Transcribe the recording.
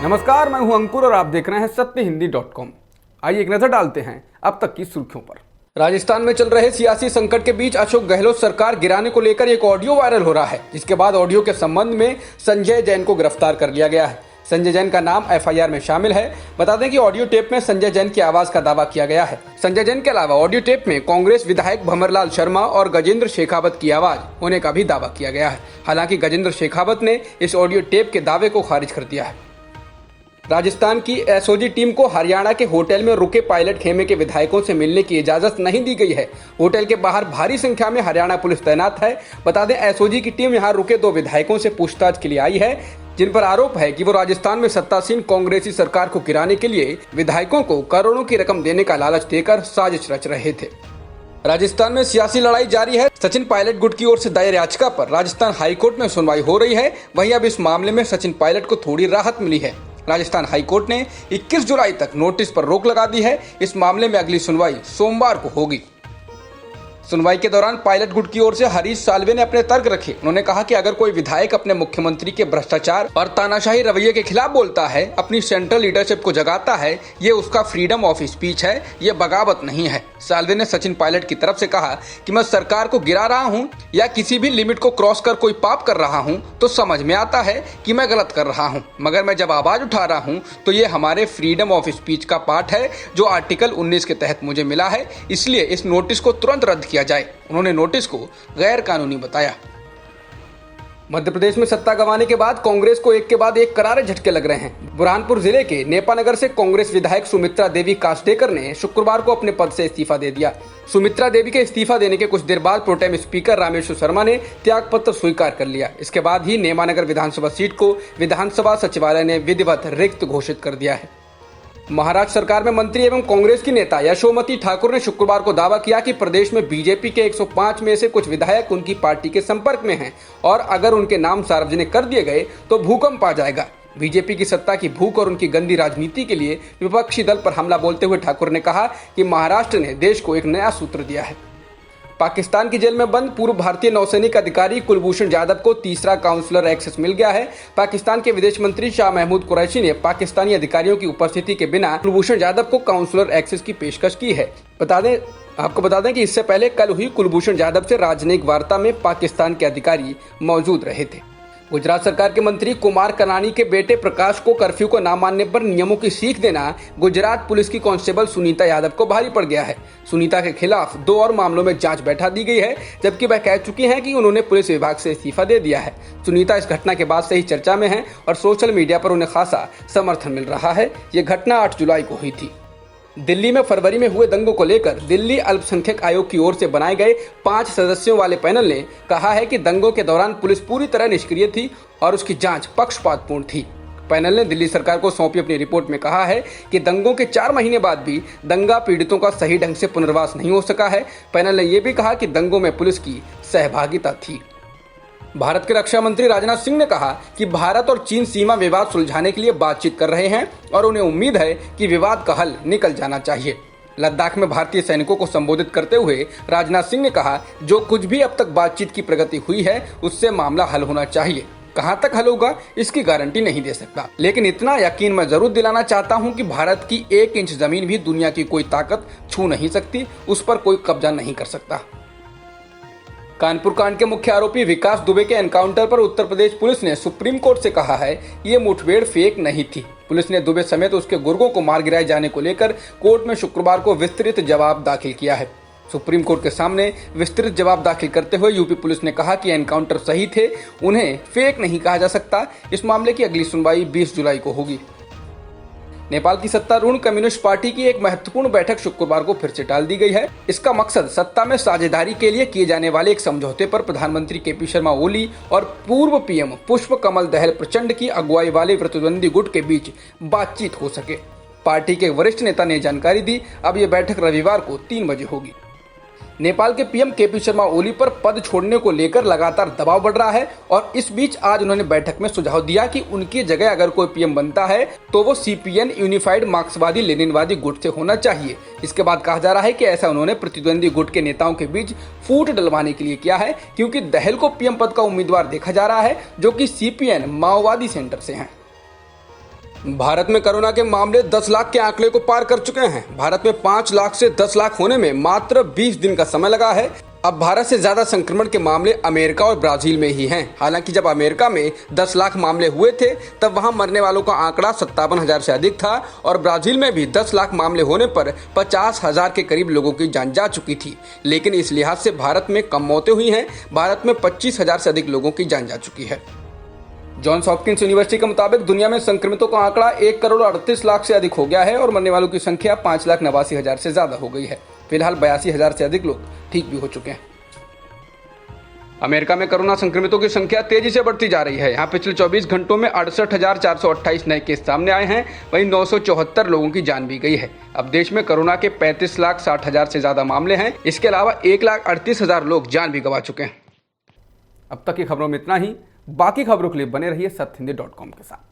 नमस्कार, मैं हूं अंकुर और आप देख रहे हैं सत्यहिंदी.com। आइए एक नजर डालते हैं अब तक की सुर्खियों पर। राजस्थान में चल रहे सियासी संकट के बीच अशोक गहलोत सरकार गिराने को लेकर एक ऑडियो वायरल हो रहा है, जिसके बाद ऑडियो के संबंध में संजय जैन को गिरफ्तार कर लिया गया है। संजय जैन का नाम एफआईआर में शामिल है। बता दें कि ऑडियो टेप में संजय जैन की आवाज का दावा किया गया है। संजय जैन के अलावा ऑडियो टेप में कांग्रेस विधायक भंवरलाल शर्मा और गजेंद्र शेखावत की आवाज होने का भी दावा किया गया है। हालांकि गजेंद्र शेखावत ने इस ऑडियो टेप के दावे को खारिज कर दिया है। राजस्थान की एसओजी टीम को हरियाणा के होटल में रुके पायलट खेमे के विधायकों से मिलने की इजाजत नहीं दी गई है। होटल के बाहर भारी संख्या में हरियाणा पुलिस तैनात है। बता दें, एसओजी की टीम यहां रुके 2 विधायकों से पूछताछ के लिए आई है, जिन पर आरोप है कि वो राजस्थान में सत्तासीन कांग्रेसी सरकार को गिराने के लिए विधायकों को करोड़ों की रकम देने का लालच देकर साजिश रच रहे थे। राजस्थान में सियासी लड़ाई जारी है। सचिन पायलट गुट की ओर से दायर याचिका पर राजस्थान हाईकोर्ट में सुनवाई हो रही है। वहीं अब इस मामले में सचिन पायलट को थोड़ी राहत मिली है। राजस्थान हाईकोर्ट ने 21 जुलाई तक नोटिस पर रोक लगा दी है। इस मामले में अगली सुनवाई सोमवार को होगी। सुनवाई के दौरान पायलट गुट की ओर से हरीश साल्वे ने अपने तर्क रखे। उन्होंने कहा कि अगर कोई विधायक अपने मुख्यमंत्री के भ्रष्टाचार और तानाशाही रवैये के खिलाफ बोलता है, अपनी सेंट्रल लीडरशिप को जगाता है, ये उसका फ्रीडम ऑफ स्पीच है, ये बगावत नहीं है। साल्वे ने सचिन पायलट की तरफ से कहा कि मैं सरकार को गिरा रहा हूं या किसी भी लिमिट को क्रॉस कर कोई पाप कर रहा हूं तो समझ में आता है कि मैं गलत कर रहा हूं, मगर मैं जब आवाज उठा रहा हूं तो ये हमारे फ्रीडम ऑफ स्पीच का पार्ट है जो आर्टिकल 19 के तहत मुझे मिला है, इसलिए इस नोटिस को तुरंत रद्द किया जाए। उन्होंने नोटिस को गैर कानूनी बताया। मध्य प्रदेश में सत्ता गंवाने के बाद कांग्रेस को एक के बाद एक करारे झटके लग रहे हैं। बुरहानपुर जिले के नेपानगर से कांग्रेस विधायक सुमित्रा देवी कास्डेकर ने शुक्रवार को अपने पद से इस्तीफा दे दिया। सुमित्रा देवी के इस्तीफा देने के कुछ देर बाद प्रोटेम स्पीकर रामेश्वर शर्मा ने त्यागपत्र स्वीकार कर लिया। इसके बाद ही नेमानगर विधानसभा सीट को विधानसभा सचिवालय ने विधिवत रिक्त घोषित कर दिया है। महाराष्ट्र सरकार में मंत्री एवं कांग्रेस की नेता यशोमती ठाकुर ने शुक्रवार को दावा किया कि प्रदेश में बीजेपी के 105 में से कुछ विधायक उनकी पार्टी के संपर्क में हैं और अगर उनके नाम सार्वजनिक कर दिए गए तो भूकंप आ जाएगा। बीजेपी की सत्ता की भूख और उनकी गंदी राजनीति के लिए विपक्षी दल पर हमला बोलते हुए ठाकुर ने कहा कि महाराष्ट्र ने देश को एक नया सूत्र दिया है। पाकिस्तान की जेल में बंद पूर्व भारतीय नौसैनिक अधिकारी कुलभूषण जाधव को तीसरा काउंसलर एक्सेस मिल गया है। पाकिस्तान के विदेश मंत्री शाह महमूद कुरैशी ने पाकिस्तानी अधिकारियों की उपस्थिति के बिना कुलभूषण जाधव को काउंसलर एक्सेस की पेशकश की है। आपको बता दें कि इससे पहले कल हुई कुलभूषण जाधव से राजनयिक वार्ता में पाकिस्तान के अधिकारी मौजूद रहे थे। गुजरात सरकार के मंत्री कुमार कनानी के बेटे प्रकाश को कर्फ्यू को न मानने पर नियमों की सीख देना गुजरात पुलिस की कांस्टेबल सुनीता यादव को भारी पड़ गया है। सुनीता के खिलाफ 2 और मामलों में जांच बैठा दी गई है, जबकि वह कह चुकी हैं कि उन्होंने पुलिस विभाग से इस्तीफा दे दिया है। सुनीता इस घटना के बाद से ही चर्चा में है और सोशल मीडिया पर उन्हें खासा समर्थन मिल रहा है। ये घटना 8 जुलाई को हुई थी। दिल्ली में फरवरी में हुए दंगों को लेकर दिल्ली अल्पसंख्यक आयोग की ओर से बनाए गए 5 सदस्यों वाले पैनल ने कहा है कि दंगों के दौरान पुलिस पूरी तरह निष्क्रिय थी और उसकी जांच पक्षपातपूर्ण थी। पैनल ने दिल्ली सरकार को सौंपी अपनी रिपोर्ट में कहा है कि दंगों के 4 महीने बाद भी दंगा पीड़ितों का सही ढंग से पुनर्वास नहीं हो सका है। पैनल ने यह भी कहा कि दंगों में पुलिस की सहभागिता थी। भारत के रक्षा मंत्री राजनाथ सिंह ने कहा कि भारत और चीन सीमा विवाद सुलझाने के लिए बातचीत कर रहे हैं और उन्हें उम्मीद है कि विवाद का हल निकल जाना चाहिए। लद्दाख में भारतीय सैनिकों को संबोधित करते हुए राजनाथ सिंह ने कहा, जो कुछ भी अब तक बातचीत की प्रगति हुई है उससे मामला हल होना चाहिए। कहां तक हल होगा इसकी गारंटी नहीं दे सकता, लेकिन इतना यकीन मैं जरूर दिलाना चाहता हूं कि भारत की 1 इंच जमीन भी दुनिया की कोई ताकत छू नहीं सकती, उस पर कोई कब्जा नहीं कर सकता। कानपुर कांड के मुख्य आरोपी विकास दुबे के एनकाउंटर पर उत्तर प्रदेश पुलिस ने सुप्रीम कोर्ट से कहा है कि ये मुठभेड़ फेक नहीं थी। पुलिस ने दुबे समेत उसके गुर्गों को मार गिराए जाने को लेकर कोर्ट में शुक्रवार को विस्तृत जवाब दाखिल किया है। सुप्रीम कोर्ट के सामने विस्तृत जवाब दाखिल करते हुए यूपी पुलिस ने कहा कि एनकाउंटर सही थे, उन्हें फेक नहीं कहा जा सकता। इस मामले की अगली सुनवाई 20 जुलाई को होगी। नेपाल की सत्तारूढ़ कम्युनिस्ट पार्टी की एक महत्वपूर्ण बैठक शुक्रवार को फिर से टाल दी गई है। इसका मकसद सत्ता में साझेदारी के लिए किए जाने वाले एक समझौते पर प्रधानमंत्री केपी शर्मा ओली और पूर्व पीएम पुष्प कमल दहल प्रचंड की अगुवाई वाले प्रतिद्वंदी गुट के बीच बातचीत हो सके। पार्टी के वरिष्ठ नेता ने जानकारी दी। अब ये बैठक रविवार को 3 बजे होगी। नेपाल के पीएम केपी शर्मा ओली पर पद छोड़ने को लेकर लगातार दबाव बढ़ रहा है और इस बीच आज उन्होंने बैठक में सुझाव दिया कि उनकी जगह अगर कोई पीएम बनता है तो वो सीपीएन यूनिफाइड मार्क्सवादी लेनिनवादी गुट से होना चाहिए। इसके बाद कहा जा रहा है कि ऐसा उन्होंने प्रतिद्वंदी गुट के नेताओं के बीच फूट डलवाने के लिए किया है, क्योंकि दहल को पीएम पद का उम्मीदवार देखा जा रहा है जो कि सीपीएन माओवादी सेंटर से हैं। भारत में कोरोना के मामले 10 लाख के आंकड़े को पार कर चुके हैं। भारत में 5 लाख से 10 लाख होने में मात्र 20 दिन का समय लगा है। अब भारत से ज्यादा संक्रमण के मामले अमेरिका और ब्राजील में ही हैं। हालांकि जब अमेरिका में 10 लाख मामले हुए थे तब वहां मरने वालों का आंकड़ा 57,000 से अधिक था और ब्राजील में भी 10 लाख मामले होने पर 50,000 के करीब लोगों की जान जा चुकी थी। लेकिन इस लिहाज से भारत में कम मौतें हुई हैं। भारत में 25,000 से अधिक लोगों की जान जा चुकी है। जॉन्स हॉपकिंस यूनिवर्सिटी के मुताबिक दुनिया में संक्रमितों का आंकड़ा 1,38,00,000 से अधिक हो गया है और मरने वालों की संख्या 5,89,000 से ज्यादा हो गई है। फिलहाल 82,000 से अधिक लोग ठीक भी हो चुके हैं। अमेरिका में कोरोना संक्रमितों की संख्या तेजी से बढ़ती जा रही है। यहाँ पिछले 24 घंटों में 68,428 नए केस सामने आए हैं। वहीं 974 लोगों की जान भी गई है। अब देश में कोरोना के 35,60,000 से ज्यादा मामले हैं। इसके अलावा 1,38,000 लोग जान भी गंवा चुके हैं। अब तक की खबरों में इतना ही। बाकी खबरों के लिए बने रहिए सत्यहिंदी.com के साथ।